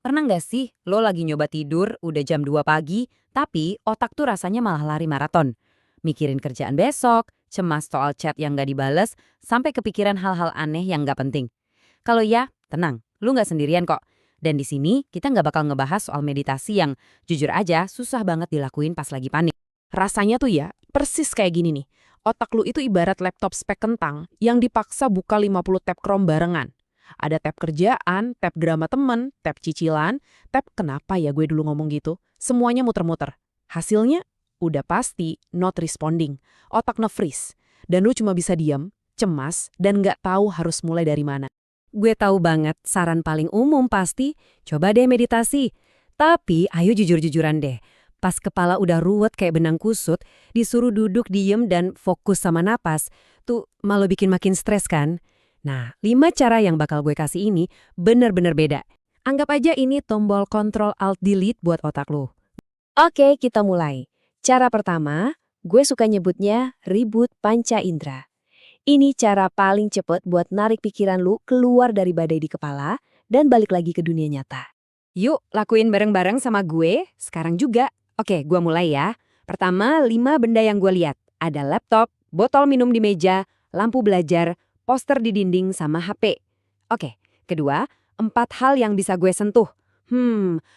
Pernah nggak sih lo lagi nyoba tidur udah jam 2 pagi, tapi otak tuh rasanya malah lari maraton? Mikirin kerjaan besok, cemas soal chat yang nggak dibales, sampai kepikiran hal-hal aneh yang nggak penting. Kalau ya, tenang, lu nggak sendirian kok. Dan di sini kita nggak bakal ngebahas soal meditasi yang jujur aja susah banget dilakuin pas lagi panik. Rasanya tuh ya, persis kayak gini nih. Otak lu itu ibarat laptop spek kentang yang dipaksa buka 50 tab Chrome barengan. Ada tab kerjaan, tab drama temen, tab cicilan, tab kenapa ya gue dulu ngomong gitu. Semuanya muter-muter. Hasilnya udah pasti not responding. Otak nge-freeze. Dan lu cuma bisa diam, cemas, dan nggak tahu harus mulai dari mana. Gue tahu banget saran paling umum pasti, coba deh meditasi. Tapi ayo jujur-jujuran deh. Pas kepala udah ruwet kayak benang kusut, disuruh duduk diem dan fokus sama napas, tuh malah bikin makin stres kan? Nah, 5 cara yang bakal gue kasih ini bener-bener beda. Anggap aja ini tombol Ctrl Alt Delete buat otak lo. Oke, kita mulai. Cara pertama, gue suka nyebutnya ribut panca indera. Ini cara paling cepet buat narik pikiran lu keluar dari badai di kepala dan balik lagi ke dunia nyata. Yuk, lakuin bareng-bareng sama gue, sekarang juga. Oke, gue mulai ya. Pertama, 5 benda yang gue lihat. Ada laptop, botol minum di meja, lampu belajar, poster di dinding, sama HP. Oke, kedua, 4 hal yang bisa gue sentuh.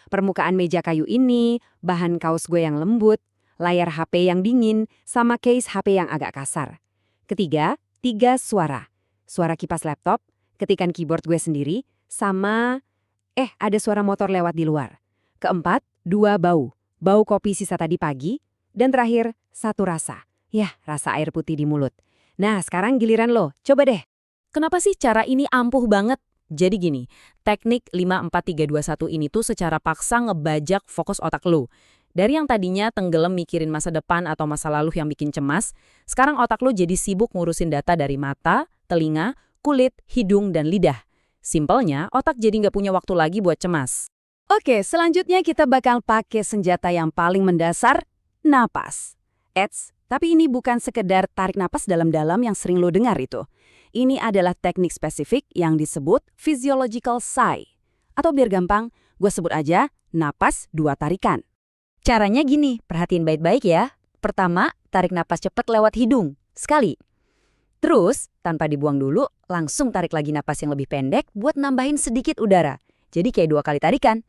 Permukaan meja kayu ini, bahan kaos gue yang lembut, layar HP yang dingin, sama case HP yang agak kasar. Ketiga, 3 suara. Suara kipas laptop, ketikan keyboard gue sendiri, sama ada suara motor lewat di luar. Keempat, 2 bau. Bau kopi sisa tadi pagi. Dan terakhir, 1 rasa. Yah, rasa air putih di mulut. Nah, sekarang giliran lo. Coba deh. Kenapa sih cara ini ampuh banget? Jadi gini, teknik 5-4-3-2-1 ini tuh secara paksa ngebajak fokus otak lo. Dari yang tadinya tenggelam mikirin masa depan atau masa lalu yang bikin cemas, sekarang otak lo jadi sibuk ngurusin data dari mata, telinga, kulit, hidung, dan lidah. Simpelnya, otak jadi nggak punya waktu lagi buat cemas. Oke, selanjutnya kita bakal pakai senjata yang paling mendasar, napas. Tapi ini bukan sekedar tarik napas dalam-dalam yang sering lo dengar itu. Ini adalah teknik spesifik yang disebut physiological sigh. Atau biar gampang, gue sebut aja napas 2 tarikan. Caranya gini, perhatiin baik-baik ya. Pertama, tarik napas cepat lewat hidung, sekali. Terus, tanpa dibuang dulu, langsung tarik lagi napas yang lebih pendek buat nambahin sedikit udara. Jadi kayak 2 kali tarikan.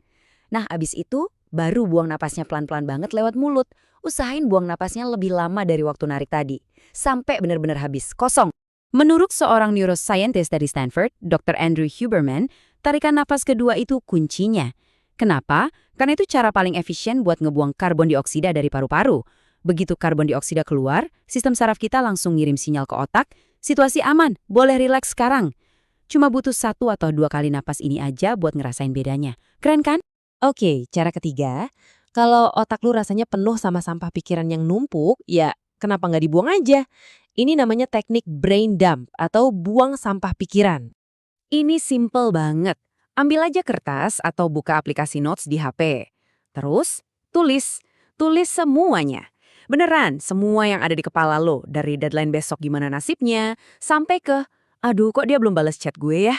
Nah, abis itu, baru buang napasnya pelan-pelan banget lewat mulut. Usahain buang napasnya lebih lama dari waktu narik tadi. Sampai benar-benar habis, kosong. Menurut seorang neuroscientist dari Stanford, Dr. Andrew Huberman, tarikan napas kedua itu kuncinya. Kenapa? Karena itu cara paling efisien buat ngebuang karbon dioksida dari paru-paru. Begitu karbon dioksida keluar, sistem saraf kita langsung ngirim sinyal ke otak, situasi aman, boleh rileks sekarang. Cuma butuh 1 atau 2 kali napas ini aja buat ngerasain bedanya. Keren kan? Oke, cara ketiga, kalau otak lu rasanya penuh sama sampah pikiran yang numpuk, ya kenapa nggak dibuang aja? Ini namanya teknik brain dump atau buang sampah pikiran. Ini simple banget. Ambil aja kertas atau buka aplikasi notes di HP. Terus, tulis. Tulis semuanya. Beneran, semua yang ada di kepala lo. Dari deadline besok gimana nasibnya, sampai ke, aduh kok dia belum balas chat gue ya?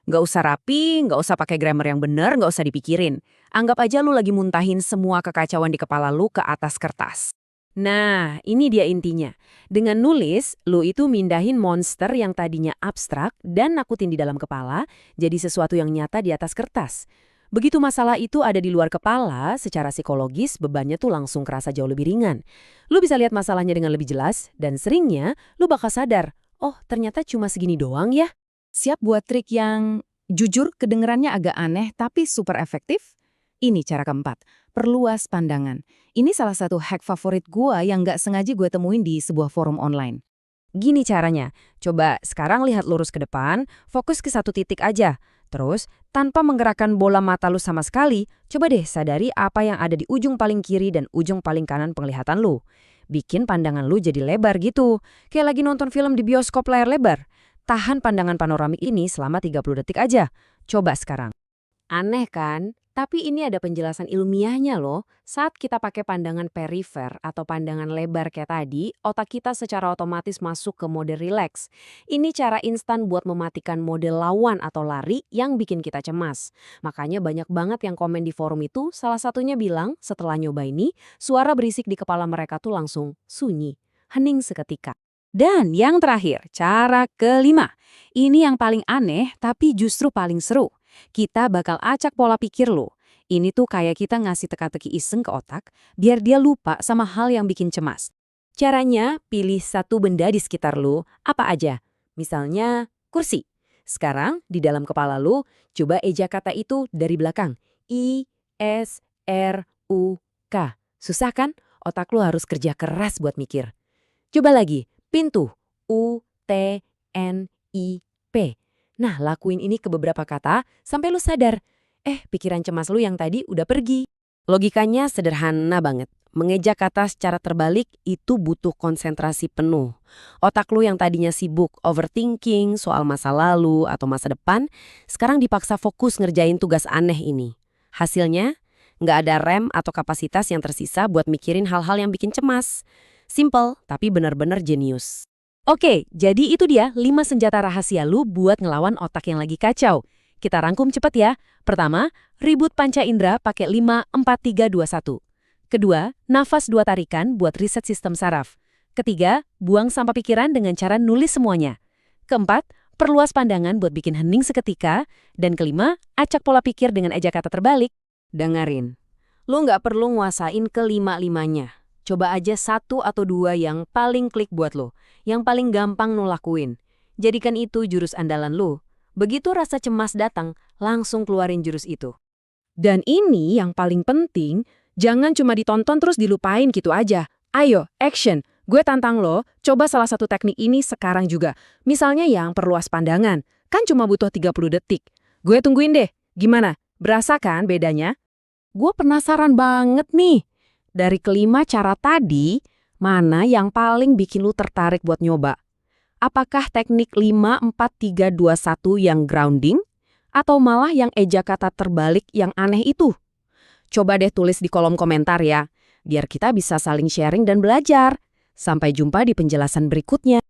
Nggak usah rapi, nggak usah pakai grammar yang bener, nggak usah dipikirin. Anggap aja lu lagi muntahin semua kekacauan di kepala lu ke atas kertas. Nah, ini dia intinya. Dengan nulis, lu itu mindahin monster yang tadinya abstrak dan nakutin di dalam kepala, jadi sesuatu yang nyata di atas kertas. Begitu masalah itu ada di luar kepala, secara psikologis bebannya tuh langsung kerasa jauh lebih ringan. Lu bisa lihat masalahnya dengan lebih jelas, dan seringnya lu bakal sadar, oh ternyata cuma segini doang ya. Siap buat trik yang jujur kedengerannya agak aneh tapi super efektif? Ini cara keempat, perluas pandangan. Ini salah satu hack favorit gua yang nggak sengaja gue temuin di sebuah forum online. Gini caranya, coba sekarang lihat lurus ke depan, fokus ke satu titik aja. Terus, tanpa menggerakkan bola mata lu sama sekali, coba deh sadari apa yang ada di ujung paling kiri dan ujung paling kanan penglihatan lu. Bikin pandangan lu jadi lebar gitu, kayak lagi nonton film di bioskop layar lebar. Tahan pandangan panoramik ini selama 30 detik aja. Coba sekarang. Aneh kan? Tapi ini ada penjelasan ilmiahnya loh. Saat kita pakai pandangan perifer atau pandangan lebar kayak tadi, otak kita secara otomatis masuk ke mode relax. Ini cara instan buat mematikan mode lawan atau lari yang bikin kita cemas. Makanya banyak banget yang komen di forum itu, salah satunya bilang setelah nyoba ini, suara berisik di kepala mereka tuh langsung sunyi, hening seketika. Dan yang terakhir, cara kelima. Ini yang paling aneh tapi justru paling seru. Kita bakal acak pola pikir lo. Ini tuh kayak kita ngasih teka-teki iseng ke otak, biar dia lupa sama hal yang bikin cemas. Caranya, pilih satu benda di sekitar lo, apa aja. Misalnya, kursi. Sekarang, di dalam kepala lo, coba eja kata itu dari belakang. I, S, R, U, K. Susah kan? Otak lo harus kerja keras buat mikir. Coba lagi, pintu. U, T, N, I, P. Nah, lakuin ini ke beberapa kata sampai lu sadar. Pikiran cemas lu yang tadi udah pergi. Logikanya sederhana banget. Mengeja kata secara terbalik itu butuh konsentrasi penuh. Otak lu yang tadinya sibuk overthinking soal masa lalu atau masa depan, sekarang dipaksa fokus ngerjain tugas aneh ini. Hasilnya, nggak ada rem atau kapasitas yang tersisa buat mikirin hal-hal yang bikin cemas. Simple, tapi benar-benar jenius. Oke, jadi itu dia 5 senjata rahasia lu buat ngelawan otak yang lagi kacau. Kita rangkum cepet ya. Pertama, ribut panca indera pakai 5, 4, 3, 2, 1. Kedua, nafas 2 tarikan buat riset sistem saraf. Ketiga, buang sampah pikiran dengan cara nulis semuanya. Keempat, perluas pandangan buat bikin hening seketika. Dan kelima, acak pola pikir dengan eja kata terbalik. Dengerin, lu nggak perlu nguasain kelima-limanya. Coba aja 1 atau 2 yang paling klik buat lo, yang paling gampang lo lakuin. Jadikan itu jurus andalan lo. Begitu rasa cemas datang, langsung keluarin jurus itu. Dan ini yang paling penting, jangan cuma ditonton terus dilupain gitu aja. Ayo, action! Gue tantang lo, coba salah satu teknik ini sekarang juga. Misalnya yang perluas pandangan, kan cuma butuh 30 detik. Gue tungguin deh, gimana? Berasa kan bedanya? Gue penasaran banget nih. Dari kelima cara tadi, mana yang paling bikin lu tertarik buat nyoba? Apakah teknik 5, 4, 3, 2, 1 yang grounding? Atau malah yang eja kata terbalik yang aneh itu? Coba deh tulis di kolom komentar ya, biar kita bisa saling sharing dan belajar. Sampai jumpa di penjelasan berikutnya.